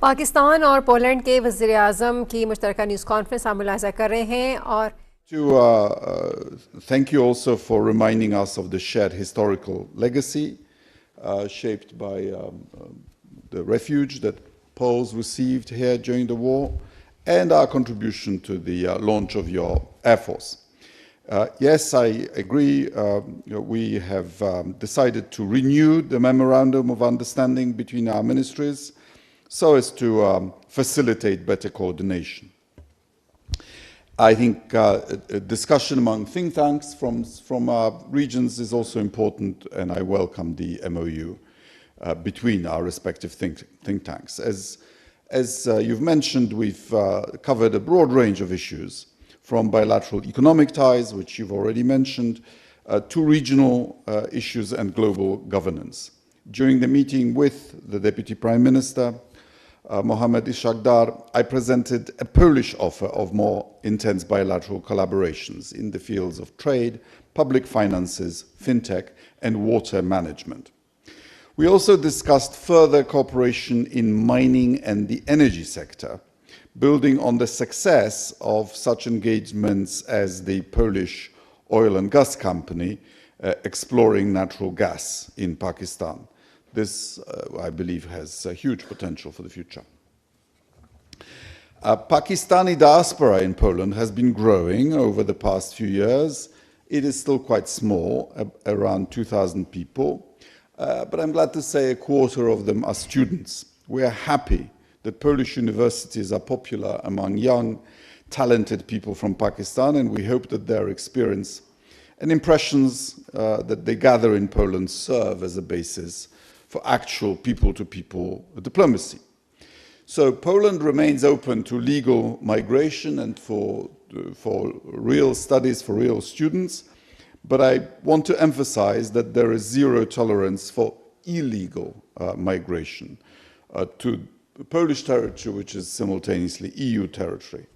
पाकिस्तान और पोलैंड के वज़ीर-ए-आज़म की मुश्तरका न्यूज़ कॉन्फ्रेंस आप मुलाहिज़ा कर रहे हैं और To thank you also for reminding us of the shared historical legacy shaped by the refuge that Poles received here during the war and our contribution to the launch of your Air Force. Yes, I agree. We have decided to renew the Memorandum of Understanding between our ministries so as to facilitate better coordination. I think a discussion among think tanks from our regions is also important, and I welcome the MOU between our respective think tanks. As you've mentioned, we've covered a broad range of issues, from bilateral economic ties, which you've already mentioned, to regional issues and global governance. During the meeting with the Deputy Prime Minister, Mohamed Ishaqdar, I presented a Polish offer of more intense bilateral collaborations in the fields of trade, public finances, fintech, and water management. We also discussed further cooperation in mining and the energy sector, building on the success of such engagements as the Polish oil and gas company exploring natural gas in Pakistan. This, I believe, has a huge potential for the future. Pakistani diaspora in Poland has been growing over the past few years. It is still quite small, around 2,000 people, but I'm glad to say a quarter of them are students. We are happy that Polish universities are popular among young, talented people from Pakistan, and we hope that their experience and impressions that they gather in Poland serve as a basis for actual people-to-people diplomacy. So Poland remains open to legal migration and for real studies for real students, but I want to emphasize that there is zero tolerance for illegal migration to Polish territory, which is simultaneously EU territory.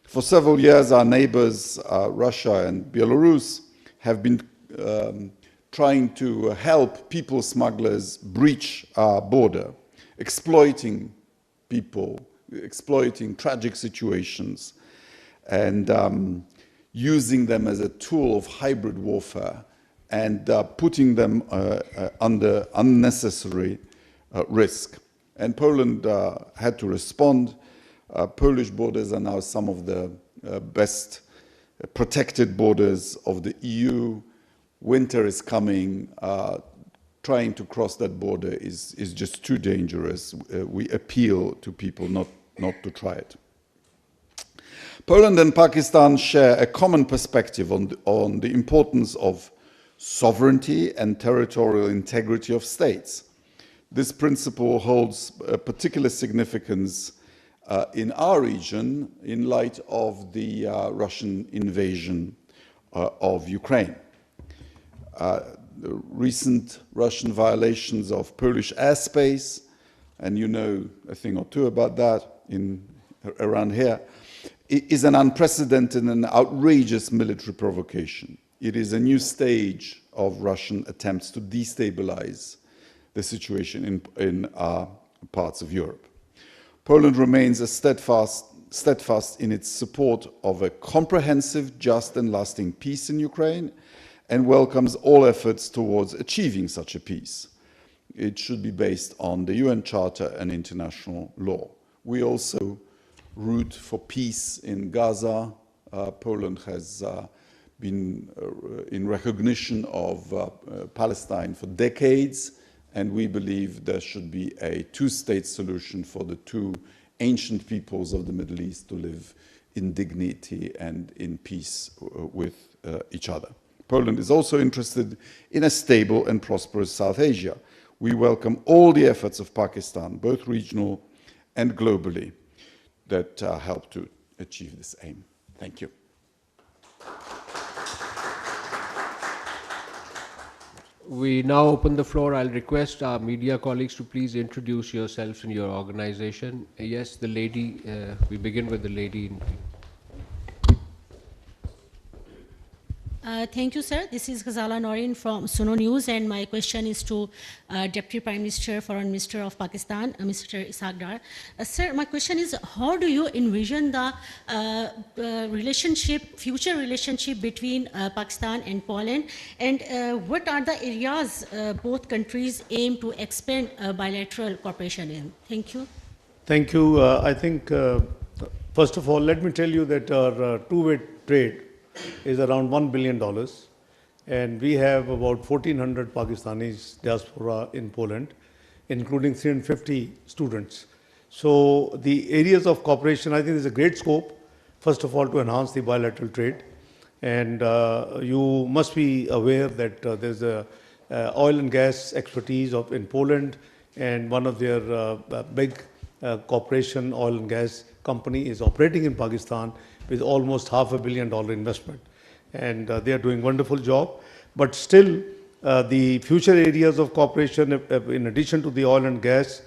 For several years, our neighbors, Russia and Belarus, have been trying to help people smugglers breach our border, exploiting people, exploiting tragic situations, and using them as a tool of hybrid warfare and putting them under unnecessary risk. And Poland had to respond. Polish borders are now some of the best protected borders of the EU. Winter is coming. Trying to cross that border is just too dangerous. We appeal to people not to try it. Poland and Pakistan share a common perspective on the importance of sovereignty and territorial integrity of states. This principle holds a particular significance in our region in light of the Russian invasion of Ukraine. The recent Russian violations of Polish airspace, and you know a thing or two about that around here, is an unprecedented and outrageous military provocation. It is a new stage of Russian attempts to destabilize the situation in parts of Europe. Poland remains steadfast in its support of a comprehensive, just and lasting peace in Ukraine, and welcomes all efforts towards achieving such a peace. It should be based on the UN Charter and international law. We also root for peace in Gaza. Poland has been in recognition of Palestine for decades, and we believe there should be a two-state solution for the two ancient peoples of the Middle East to live in dignity and in peace with each other. Poland is also interested in a stable and prosperous South Asia. We welcome all the efforts of Pakistan, both regional and globally, that help to achieve this aim. Thank you. We now open the floor. I'll request our media colleagues to please introduce yourselves and your organization. Yes, the lady, we begin with the lady in Thank you, sir. This is Ghazala Noreen from Suno News, and my question is to Deputy Prime Minister, Foreign Minister of Pakistan, Mr. Ishaq Dar. Sir, my question is, how do you envision the future relationship between Pakistan and Poland, and what are the areas both countries aim to expand bilateral cooperation in? Thank you. Thank you. I think, first of all, let me tell you that our two-way trade is around $1 billion, and we have about 1,400 Pakistanis diaspora in Poland, including 350 students. So the areas of cooperation, I think there's a great scope, first of all, to enhance the bilateral trade. And you must be aware that there's a oil and gas expertise in Poland, and one of their big corporation oil and gas company is operating in Pakistan with almost $500 million investment, and they are doing wonderful job. But still, the future areas of cooperation, in addition to the oil and gas,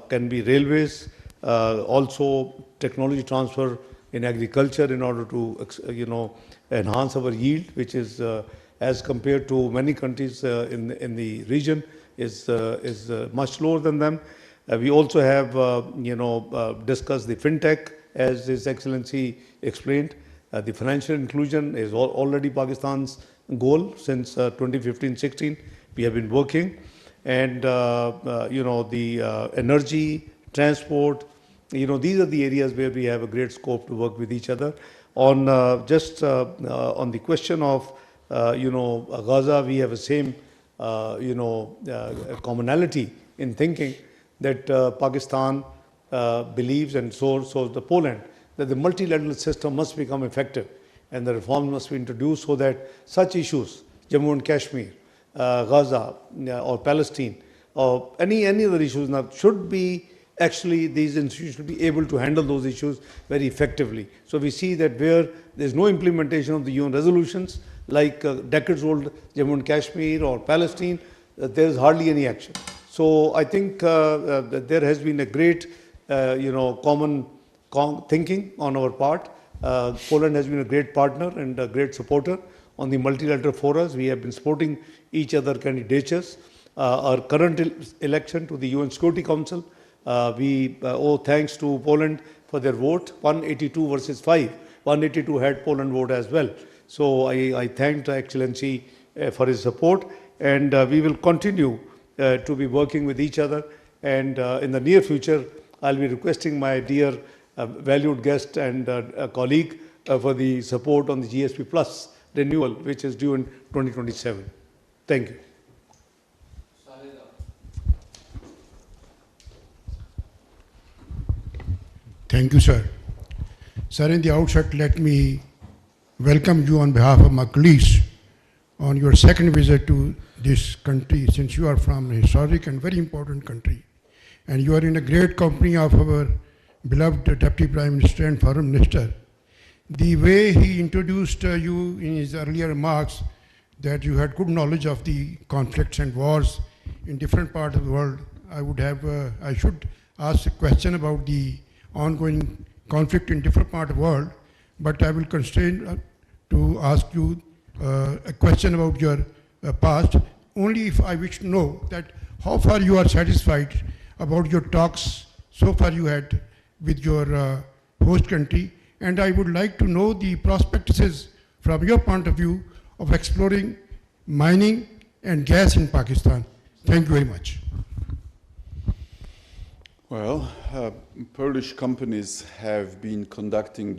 can be railways, also technology transfer in agriculture in order to, enhance our yield, which is as compared to many countries in the region is much lower than them. We also have, discussed the fintech, as His Excellency explained. The financial inclusion is already Pakistan's goal since 2015-16. We have been working, and the energy, transport, these are the areas where we have a great scope to work with each other. On on the question of Gaza, we have the same commonality in thinking that Pakistan believes, and so the Poland, that the multilateral system must become effective and the reforms must be introduced so that such issues, Jammu and Kashmir, Gaza or Palestine, or any other issues now should be, actually these institutions should be able to handle those issues very effectively. So we see that where there is no implementation of the UN resolutions, like decades-old Jammu and Kashmir or Palestine, there is hardly any action. So I think that there has been a great, common thinking on our part. Poland has been a great partner and a great supporter on the multilateral forums. We have been supporting each other candidatures. Our current election to the UN Security Council, we owe thanks to Poland for their vote, 182 versus 5. 182 had Poland vote as well. So I thank the Excellency for his support, and we will continue to be working with each other. And in the near future, I'll be requesting my dear valued guest and colleague for the support on the GSP Plus renewal, which is due in 2027. Thank you. Thank you, sir. Sir, in the outset, let me welcome you on behalf of my colleagues on your second visit to this country, since you are from a historic and very important country. And you are in a great company of our beloved Deputy Prime Minister and Foreign Minister. The way he introduced you in his earlier remarks, that you had good knowledge of the conflicts and wars in different parts of the world, I should ask a question about the ongoing conflict in different parts of the world, but I will constrain to ask you a question about your past, only if I wish to know that how far you are satisfied about your talks so far you had with your host country, and I would like to know the prospectuses from your point of view of exploring mining and gas in Pakistan. Thank you very much. Well, Polish companies have been conducting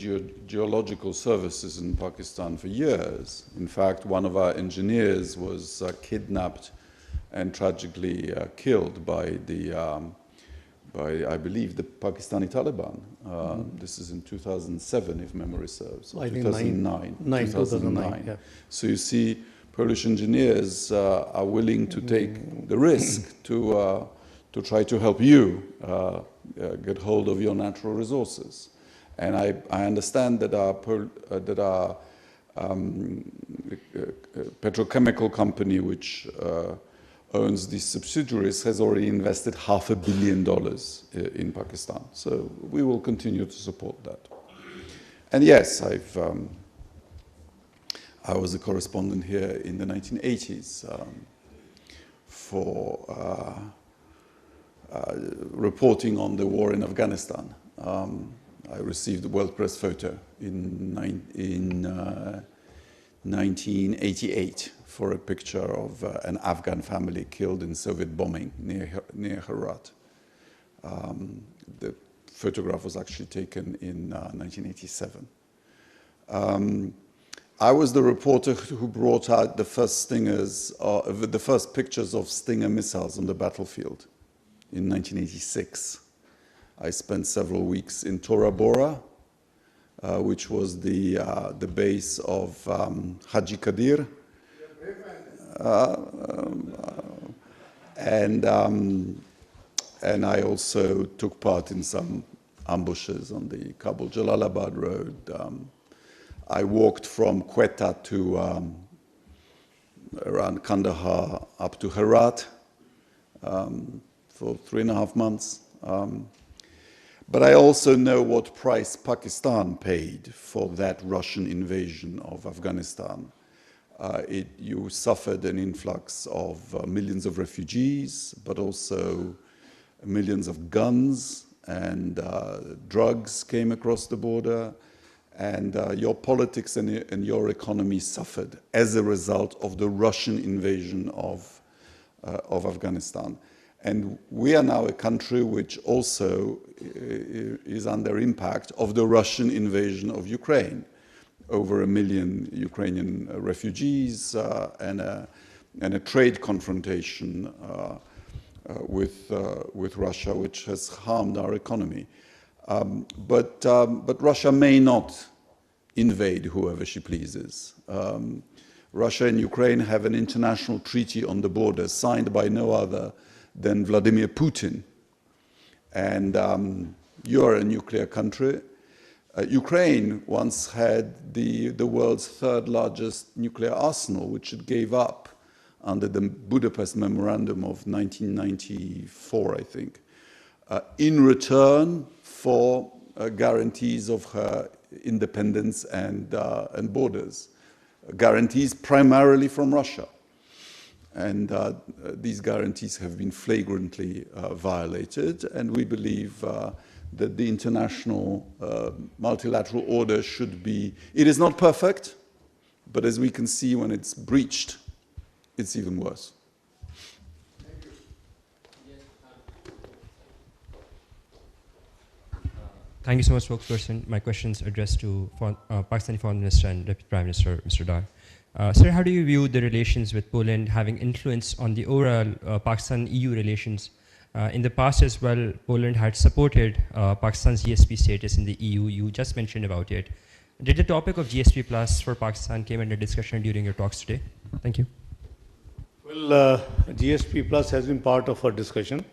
geological services in Pakistan for years. In fact, one of our engineers was kidnapped and tragically killed by I believe, the Pakistani Taliban. This is in 2007, if memory serves. I think 2009. Yeah. So you see, Polish engineers are willing to take the risk to try to help you get hold of your natural resources. And I understand that our petrochemical company, which owns these subsidiaries, has already invested $500 million in Pakistan. So we will continue to support that. And yes, I was a correspondent here in the 1980s for reporting on the war in Afghanistan. I received the World Press photo in 1988 for a picture of an Afghan family killed in Soviet bombing near Herat. The photograph was actually taken in 1987. I was the reporter who brought out the first Stingers, the first pictures of Stinger missiles on the battlefield in 1986. I spent several weeks in Tora Bora, which was the base of Haji Qadir. And I also took part in some ambushes on the Kabul-Jalalabad road. I walked from Quetta to around Kandahar up to Herat for 3.5 months. But I also know what price Pakistan paid for that Russian invasion of Afghanistan. You suffered an influx of millions of refugees, but also millions of guns, and drugs came across the border, and your politics and your economy suffered as a result of the Russian invasion of Afghanistan. And we are now a country which also is under impact of the Russian invasion of Ukraine. Over 1 million Ukrainian refugees and a trade confrontation with Russia, which has harmed our economy. But Russia may not invade whoever she pleases. Russia and Ukraine have an international treaty on the border signed by no other than Vladimir Putin. And you are a nuclear country. Ukraine once had the world's third largest nuclear arsenal, which it gave up under the Budapest Memorandum of 1994, I think, in return for guarantees of her independence and borders, guarantees primarily from Russia. And these guarantees have been flagrantly violated, and we believe that the international multilateral order should be, it is not perfect, but as we can see, when it's breached, it's even worse. Thank you so much, spokesperson. My question is addressed to Pakistani Foreign Minister and Deputy Prime Minister, Mr. Dar. Sir, how do you view the relations with Poland having influence on the overall Pakistan-EU relations? In the past as well, Poland had supported Pakistan's GSP status in the EU. You just mentioned about it. Did the topic of GSP Plus for Pakistan came under discussion during your talks today? Thank you. Well, GSP Plus has been part of our discussion.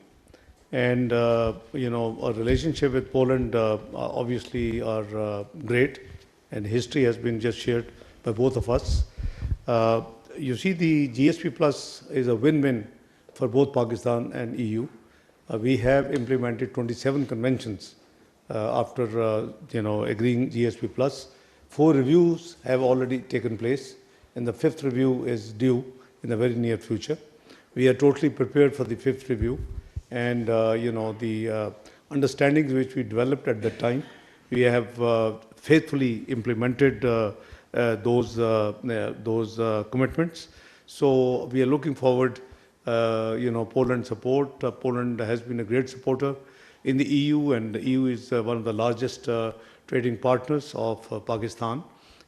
And, our relationship with Poland obviously are great, and history has been just shared by both of us. You see, the GSP Plus is a win-win for both Pakistan and EU. We have implemented 27 conventions after, agreeing GSP Plus. 4 reviews have already taken place, and the 5th review is due in the very near future. We are totally prepared for the 5th review. And, the understandings which we developed at that time, we have faithfully implemented those commitments. So we are looking forward, Poland support. Poland has been a great supporter in the EU, and the EU is one of the largest trading partners of Pakistan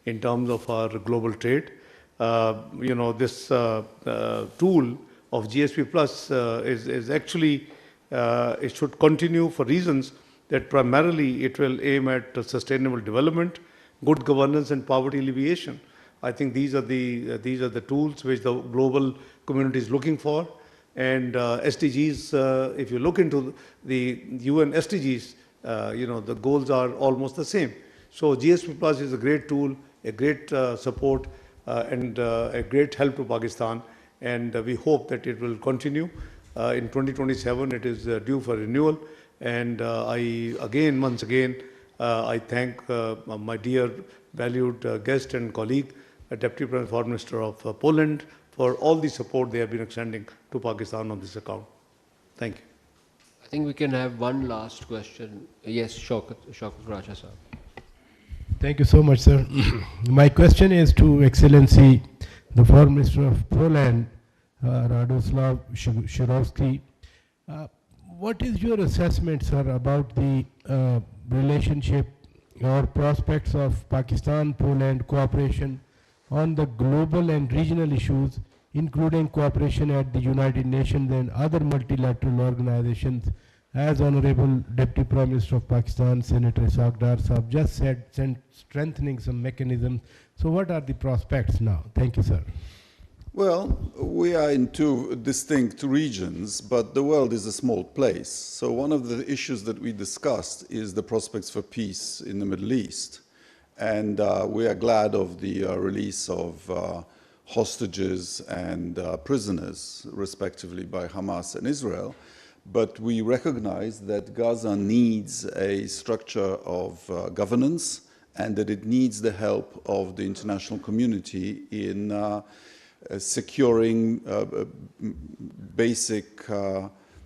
in terms of our global trade. This tool of GSP Plus is actually, it should continue for reasons that primarily it will aim at sustainable development, good governance, and poverty alleviation. I think these are the tools which the global community is looking for. And SDGs, if you look into the UN SDGs, the goals are almost the same. So GSP Plus is a great tool, a great support, and a great help to Pakistan. And we hope that it will continue. In 2027, it is due for renewal. And once again, I thank my dear, valued guest and colleague, Deputy Foreign Minister of Poland, for all the support they have been extending to Pakistan on this account. Thank you. I think we can have one last question. Yes, Shaukat Raja sir. Thank you so much, sir. My question is to Excellency, the Foreign Minister of Poland, Radoslaw Sikorski. What is your assessment, sir, about the relationship or prospects of Pakistan-Poland cooperation on the global and regional issues, including cooperation at the United Nations and other multilateral organizations, as Honorable Deputy Prime Minister of Pakistan, Senator Ishaq Dar Sahab just said, strengthening some mechanisms. So what are the prospects now? Thank you, sir. Well, we are in two distinct regions, but the world is a small place. So one of the issues that we discussed is the prospects for peace in the Middle East. And we are glad of the release of hostages and prisoners, respectively, by Hamas and Israel. But we recognize that Gaza needs a structure of governance and that it needs the help of the international community in securing basic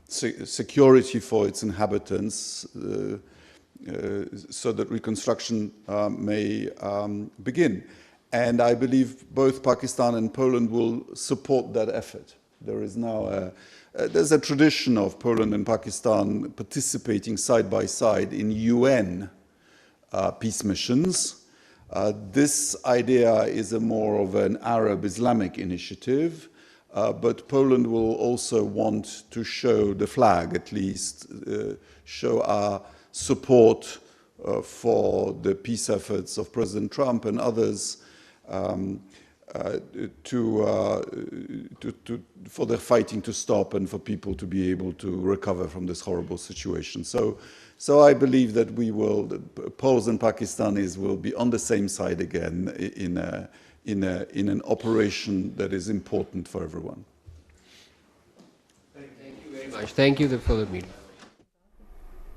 security for its inhabitants so that reconstruction may begin. And I believe both Pakistan and Poland will support that effort. There is now there's a tradition of Poland and Pakistan participating side by side in UN peace missions. This idea is a more of an Arab-Islamic initiative, but Poland will also want to show the flag, at least, show our support for the peace efforts of President Trump and others for their fighting to stop and for people to be able to recover from this horrible situation. So I believe that Poles and Pakistanis will be on the same side again in an operation that is important for everyone. Thank you very much. Thank you for the meeting.